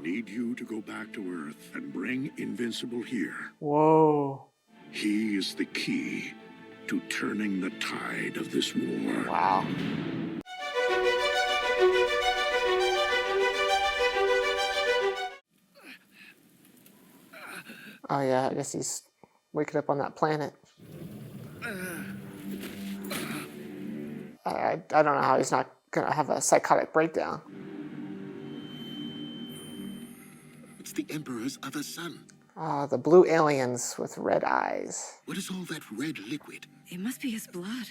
need you to go back to Earth and bring Invincible here. Whoa. He is the key to turning the tide of this war. Wow. Oh yeah, I guess he's waking up on that planet. I don't know how he's not gonna have a psychotic breakdown. It's the Emperor's other son. Ah, the blue aliens with red eyes. What is all that red liquid? It must be his blood.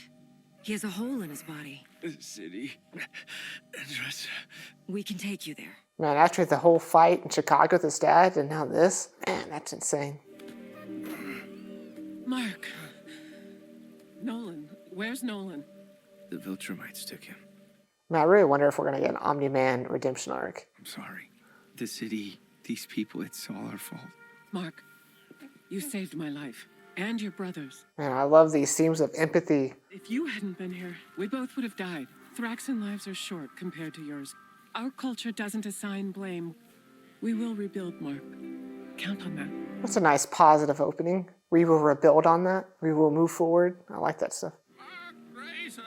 He has a hole in his body. The city address. We can take you there. Man, after the whole fight in Chicago with his dad and now this, man, that's insane. Mark. Nolan. Where's Nolan? The Viltrumites took him. Man, I really wonder if we're gonna get an Omni-Man redemption arc. I'm sorry. The city, these people, it's all our fault. Mark, you saved my life. And your brother's. Man, I love these themes of empathy. If you hadn't been here, we both would have died. Thraxan lives are short compared to yours. Our culture doesn't assign blame. We will rebuild, Mark. Count on that. That's a nice positive opening. We will rebuild on that. We will move forward. I like that stuff. Mark Grayson,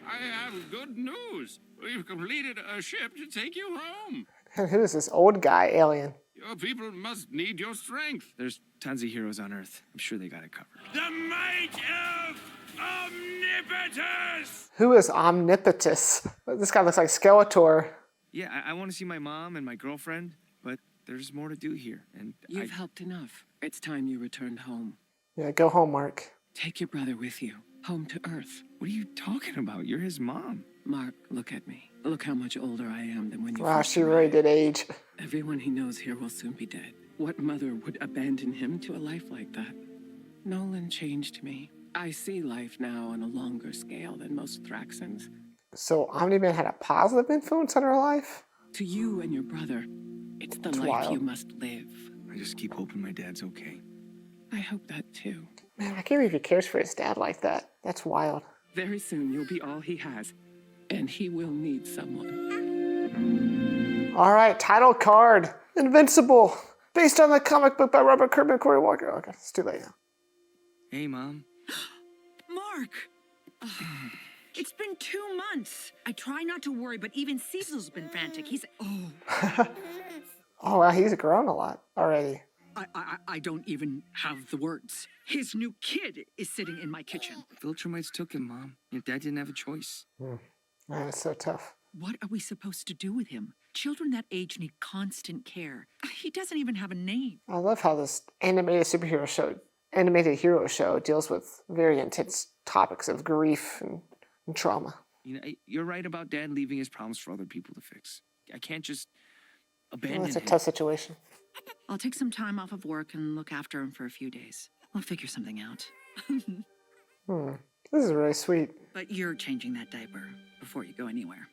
I have good news. We've completed a ship to take you home. And who is this old guy, alien? Your people must need your strength. There's tons of heroes on Earth. I'm sure they got it covered. The might of Omnipotus! Who is Omnipotus? This guy looks like Skeletor. Yeah, I want to see my mom and my girlfriend, but there's more to do here. And You've helped enough. It's time you returned home. Yeah, go home, Mark. Take your brother with you. Home to Earth. What are you talking about? You're his mom. Mark, look at me. Look how much older I am than when you Wow, first she really arrived. did age. Everyone he knows here will soon be dead. What mother would abandon him to a life like that? Nolan changed me. I see life now on a longer scale than most Thraxans. So Omni-Man had a positive influence on her life? To you and your brother, it's the It's life wild. you must live. I just keep hoping my dad's okay. I hope that too. Man, I can't believe he cares for his dad like that. That's wild. Very soon you'll be all he has, and he will need someone. All right, title card. Invincible. Based on the comic book by Robert Kirkman and Cory Walker. Okay, it's too late now. Hey, Mom. Mark! It's been 2 months. I try not to worry, but even Cecil's been frantic. He's... Oh, wow, he's grown a lot already. I don't even have the words. His new kid is sitting in my kitchen. Viltrumites took him, Mom. Your dad didn't have a choice. Man, it's so tough. What are we supposed to do with him? Children that age need constant care. He doesn't even have a name. I love how this animated hero show deals with very intense topics of grief and trauma. You know, you're right about Dad leaving his problems for other people to fix. I can't just abandon It's a him. tough situation. I'll take some time off of work and look after him for a few days. I'll figure something out. This is really sweet. But you're changing that diaper before you go anywhere.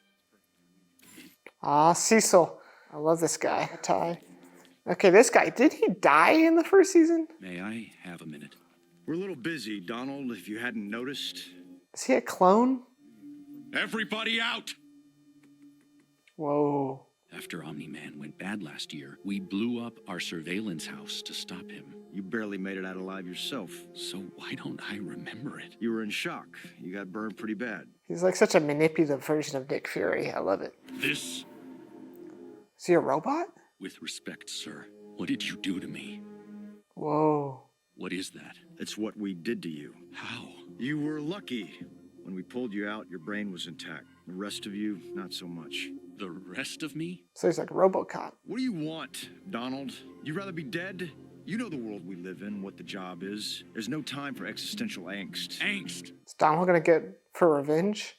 Ah, Cecil. I love this guy. Ty. Okay, this guy, did he die in the first season? May I have a minute? We're a little busy, Donald, if you hadn't noticed. Is he a clone? Everybody out! Whoa. After Omni-Man went bad last year, we blew up our surveillance house to stop him. You barely made it out alive yourself. So why don't I remember it? You were in shock. You got burned pretty bad. He's like such a manipulative version of Nick Fury. I love it. This, Is he a robot? with respect, sir, what did you do to me? Whoa. What is that? It's what we did to you. How? You were lucky. When we pulled you out, your brain was intact. The rest of you, not so much. The rest of me? So he's like RoboCop. What do you want, Donald? You'd rather be dead? You know the world we live in, what the job is. There's no time for existential angst. Angst! Is Donald gonna get for revenge?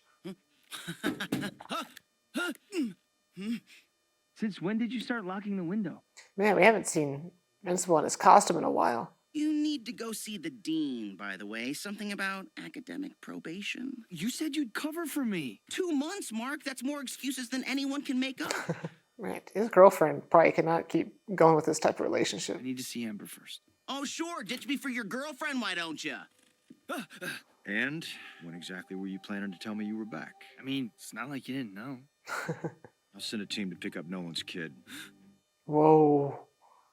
Since when did you start locking the window? Man, we haven't seen Invincible in his costume in a while. You need to go see the dean, by the way. Something about academic probation. You said you'd cover for me. 2 months, Mark. That's more excuses than anyone can make up. Man, his girlfriend probably cannot keep going with this type of relationship. I need to see Amber first. Oh, sure. Ditch me for your girlfriend, why don't you? And when exactly were you planning to tell me you were back? I mean, it's not like you didn't know. I'll send a team to pick up Nolan's kid. Whoa.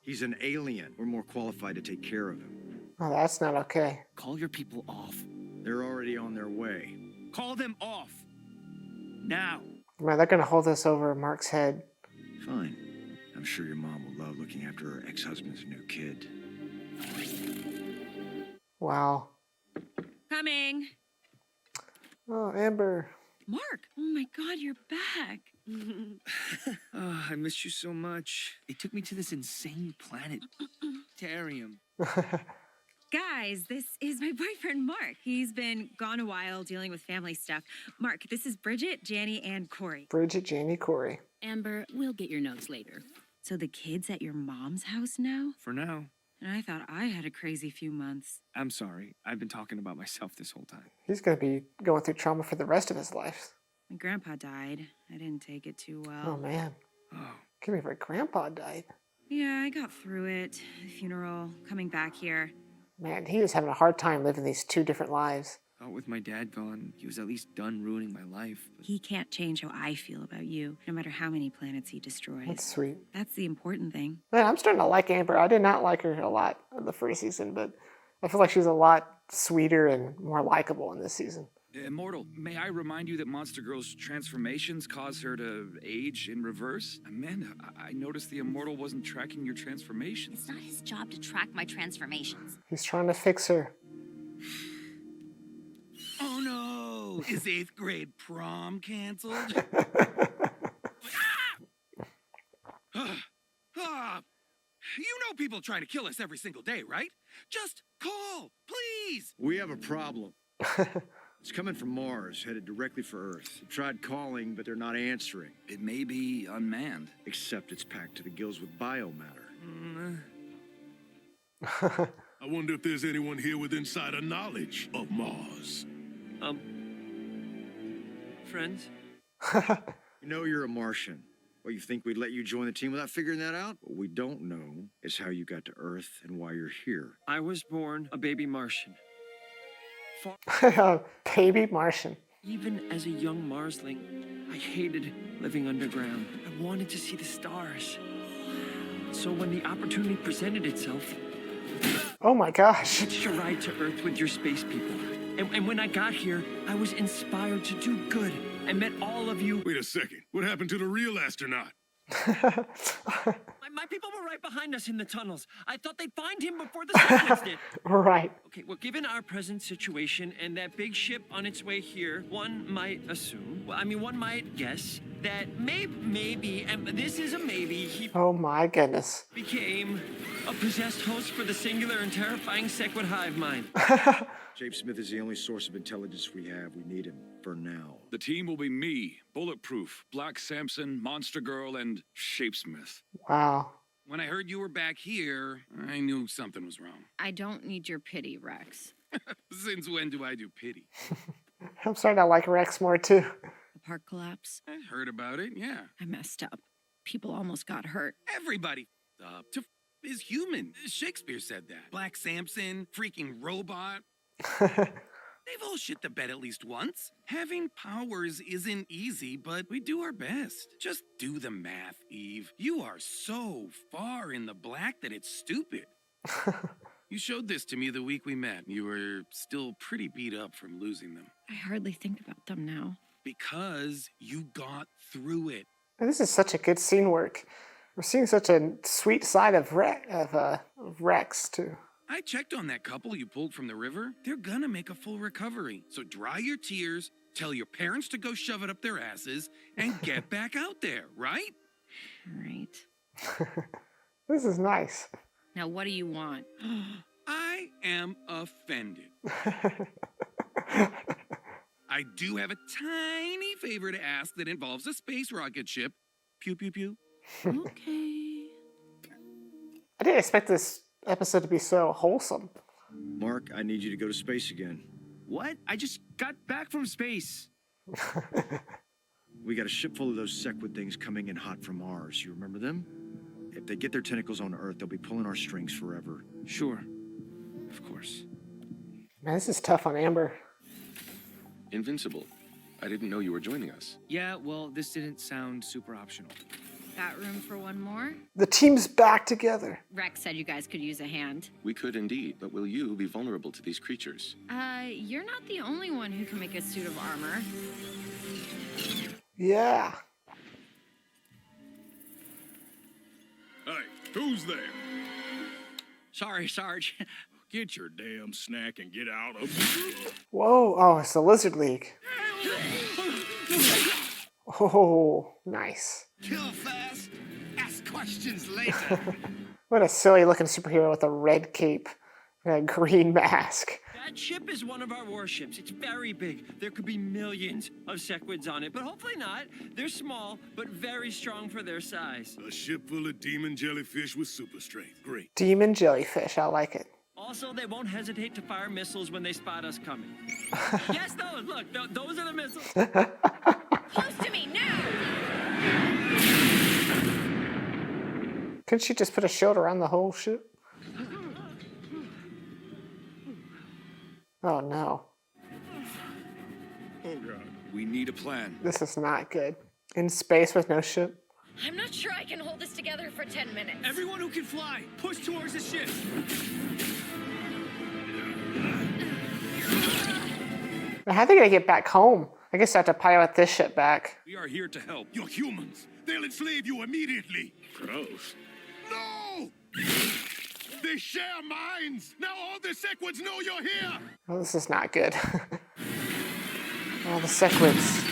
He's an alien. We're more qualified to take care of him. Oh, that's not okay. Call your people off. They're already on their way. Call them off. Now. Man, they're gonna hold this over Mark's head. Fine. I'm sure your mom will love looking after her ex-husband's new kid. Wow. Coming. Oh, Amber. Mark, oh my God, you're back. Oh, I missed you so much. They took me to this insane planet. Tarium. Guys, this is my boyfriend, Mark. He's been gone a while dealing with family stuff. Mark, this is Bridget, Janny, and Corey. Bridget, Janie, Corey. Amber, we'll get your notes later. So the kid's at your mom's house now? For now. And I thought I had a crazy few months. I'm sorry. I've been talking about myself this whole time. He's gonna be going through trauma for the rest of his life. My grandpa died. I didn't take it too well. Oh, man. Oh. Give me my grandpa died. Yeah, I got through it. The funeral, coming back here. Man, he is having a hard time living these two different lives. Thought with my dad gone, he was at least done ruining my life. But He can't change how I feel about you, no matter how many planets he destroys. That's sweet. That's the important thing. Man, I'm starting to like Amber. I did not like her a lot in the first season, but I feel like she's a lot sweeter and more likable in this season. Immortal, may I remind you that Monster Girl's transformations cause her to age in reverse? Amanda, I noticed the Immortal wasn't tracking your transformations. It's not his job to track my transformations. He's trying to fix her. Oh no! Is 8th grade prom canceled? You know people trying to kill us every single day, right? Just call, please! We have a problem. It's coming from Mars, headed directly for Earth. I've tried calling, but they're not answering. It may be unmanned. Except it's packed to the gills with biomatter. I wonder if there's anyone here with insider knowledge of Mars. Friends? You know you're a Martian. Well, you think we'd let you join the team without figuring that out? What we don't know is how you got to Earth and why you're here. I was born a baby Martian. Baby Martian. Even as a young Marsling, I hated living underground. I wanted to see the stars. So when the opportunity presented itself, Oh my gosh. I hitched a ride to Earth with your space people. And when I got here, I was inspired to do good. I met all of you. Wait a second. What happened to the real astronaut? My people were right behind us in the tunnels. I thought they'd find him before the Soviets did. Right. Okay, well, given our present situation and that big ship on its way here, one might assume, one might guess that maybe, and this is a maybe, he Oh my goodness. became a possessed host for the singular and terrifying Sequid hive mind. James Smith is the only source of intelligence we have. We need him for now. The team will be me, Bulletproof, Black Samson, Monster Girl, and Shapesmith. Wow. When I heard you were back here, I knew something was wrong. I don't need your pity, Rex. Since when do I do pity? I'm starting to like Rex more too. The park collapse. I heard about it, yeah. I messed up. People almost got hurt. Everybody up. To is human. Shakespeare said that. Black Samson, freaking robot. They've all shit the bed at least once. Having powers isn't easy, but we do our best. Just do the math, Eve. You are so far in the black that it's stupid. You showed this to me the week we met. You were still pretty beat up from losing them. I hardly think about them now. Because you got through it. And this is such a good scene work. We're seeing such a sweet side of Rex too. I checked on that couple you pulled from the river. They're gonna make a full recovery. So dry your tears, tell your parents to go shove it up their asses, and get back out there, right? Right. This is nice. Now, what do you want? I am offended. I do have a tiny favor to ask that involves a space rocket ship. Pew, pew, pew. Okay. I didn't expect this episode to be so wholesome. Mark, I need you to go to space again. What? I just got back from space. We got a ship full of those Sequid things coming in hot from Mars. You remember them? If they get their tentacles on Earth, they'll be pulling our strings forever. Sure. Of course. Man, this is tough on Amber. Invincible. I didn't know you were joining us. Yeah, well, this didn't sound super optional. Got room for one more? The team's back together. Rex said you guys could use a hand. We could indeed, but will you be vulnerable to these creatures? You're not the only one who can make a suit of armor. Yeah. Hey, who's there? Sorry, Sarge. Get your damn snack and get out of Whoa. Oh, it's the Lizard League. Oh, nice. Kill fast, ask questions later. What a silly looking superhero with a red cape and a green mask. That ship is one of our warships. It's very big. There could be millions of sequids on it, but hopefully not. They're small, but very strong for their size. A ship full of demon jellyfish with super strength. Great. Demon jellyfish. I like it. Also, they won't hesitate to fire missiles when they spot us coming. Yes, those. Look, those are the missiles. Close to me now! Couldn't she just put a shield around the whole ship? Oh no. Oh god. We need a plan. This is not good. In space with no ship. I'm not sure I can hold this together for 10 minutes. Everyone who can fly, push towards the ship. Now, how are they gonna get back home? I guess I have to pilot this ship back. We are here to help. You're humans. They'll enslave you immediately. Gross. No! They share minds. Now all the Sequids know you're here. Oh, this is not good. Oh, the sequids.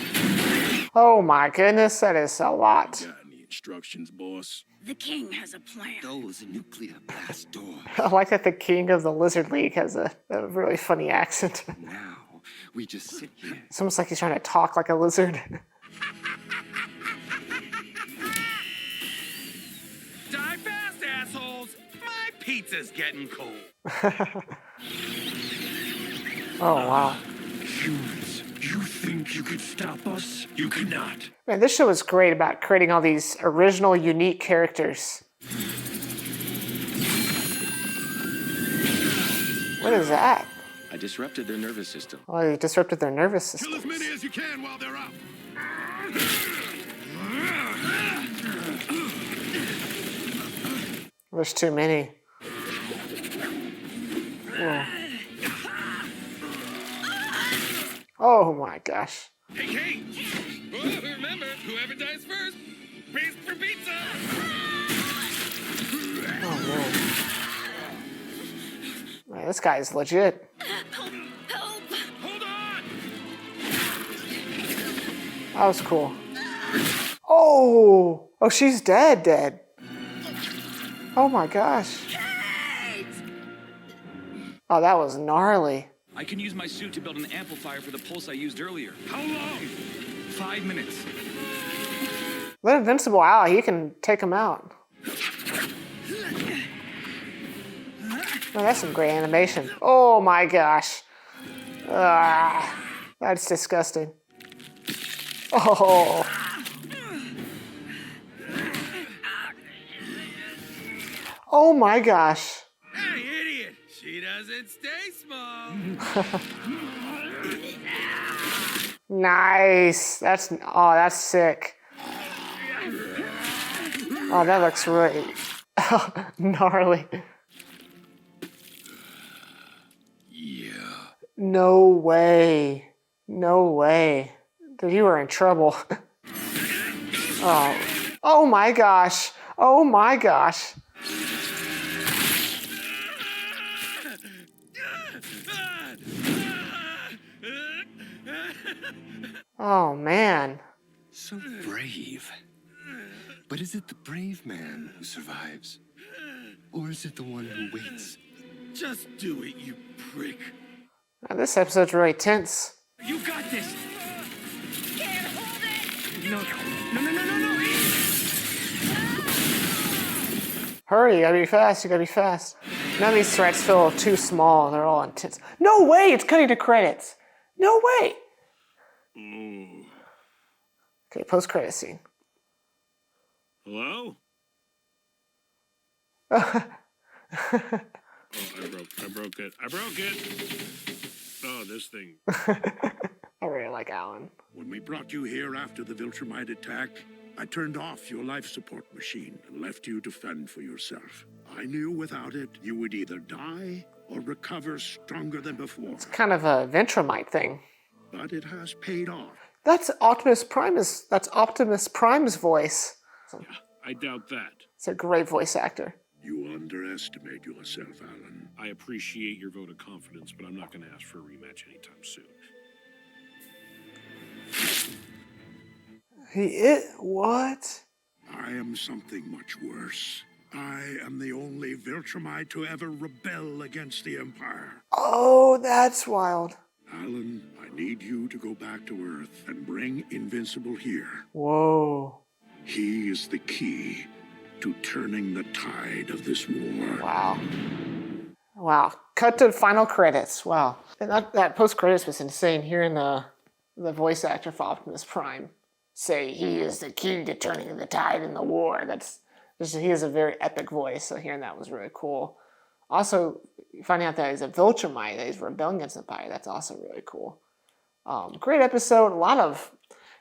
Oh my goodness, that is a lot. Got any instructions, boss? The king has a plan. Those nuclear blast doors. I like that the king of the Lizard League has a really funny accent. Now, we just sit here. It's almost like he's trying to talk like a lizard. Die fast, assholes! My pizza's getting cold. Oh, wow. Humans, you think you could stop us? You cannot. Man, this show is great about creating all these original, unique characters. What is that? I disrupted their nervous system. Oh, you disrupted their nervous system. Kill as many as you can while they're up. There's too many. Whoa. Oh my gosh. Hey, Kate! Oh, remember, whoever dies first pays for pizza! Oh man. Man, this guy is legit. Hold on! That was cool. Oh! Oh, she's dead. Oh my gosh. Oh, that was gnarly. I can use my suit to build an amplifier for the pulse I used earlier. How long? 5 minutes. Let Invincible out. He can take him out. Oh, that's some great animation. Oh my gosh. That's disgusting. Oh. Oh my gosh. Hey, idiot! She doesn't stay small. Nice. That's sick. Oh, that looks really gnarly. Yeah. No way. No way. Dude, you were in trouble. Oh. Oh my gosh. Oh my gosh. Oh man. So brave. But is it the brave man who survives? Or is it the one who waits? Just do it, you prick. Now, this episode's really tense. You got this! Can't hold it! No. Hurry, you gotta be fast, you gotta be fast. None of these threats feel too small, they're all intense. No way, it's cutting to credits. No way. Okay, post-credit scene. Hello? I broke it. Oh, this thing. I really like Alan. When we brought you here after the Viltrumite attack, I turned off your life support machine and left you to fend for yourself. I knew without it, you would either die or recover stronger than before. It's kind of a Ventramite thing. But it has paid off. That's Optimus Prime's voice. I doubt that. It's a great voice actor. You underestimate yourself, Alan. I appreciate your vote of confidence, but I'm not going to ask for a rematch anytime soon. What? I am something much worse. I am the only Viltrumite to ever rebel against the Empire. Oh, that's wild. Alan, I need you to go back to Earth and bring Invincible here. Whoa. He is the key to turning the tide of this war. Wow. Wow. Cut to final credits. Wow. And that post-credits was insane, hearing the voice actor for Optimus Prime say he is the key to turning the tide in the war. He has a very epic voice, so hearing that was really cool. Also, finding out that he's a Viltrumite, that he's rebelling against the Empire, that's also really cool. Great episode.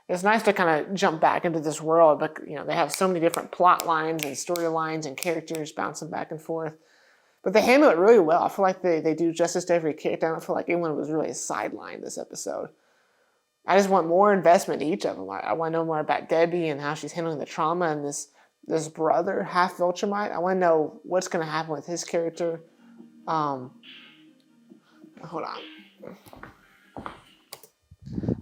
It's nice to kind of jump back into this world, but they have so many different plot lines and storylines and characters bouncing back and forth. But they handle it really well. I feel like they do justice to every character. I don't feel like anyone was really sidelined this episode. I just want more investment in each of them. I want to know more about Debbie and how she's handling the trauma and this brother, half Viltrumite. I want to know what's going to happen with his character. Hold on.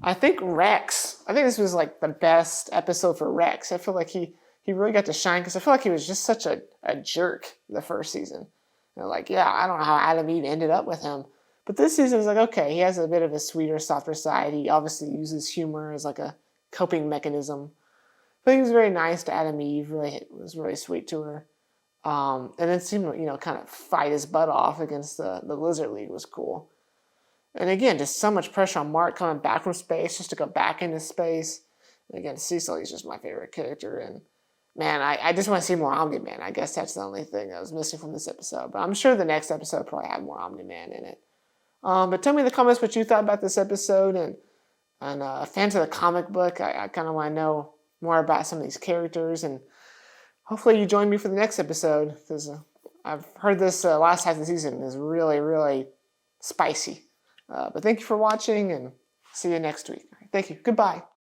I think this was like the best episode for Rex. I feel like he really got to shine because I feel like he was just such a jerk the first season. I don't know how Adam Eve ended up with him. But this season is like, okay, he has a bit of a sweeter, softer side. He obviously uses humor as like a coping mechanism. But he was very nice to Adam Eve, was really sweet to her. And then seemed kind of fight his butt off against the Lizard League was cool. And again, just so much pressure on Mark coming back from space just to go back into space. And again, Cecil is just my favorite character. And man, I just want to see more Omni-Man. I guess that's the only thing that was missing from this episode. But I'm sure the next episode will probably have more Omni-Man in it. But tell me in the comments what you thought about this episode. And fans of the comic book, I kind of want to know more about some of these characters. And hopefully you join me for the next episode. Because I've heard this last half of the season is really, really spicy. But thank you for watching, and see you next week. Thank you. Goodbye.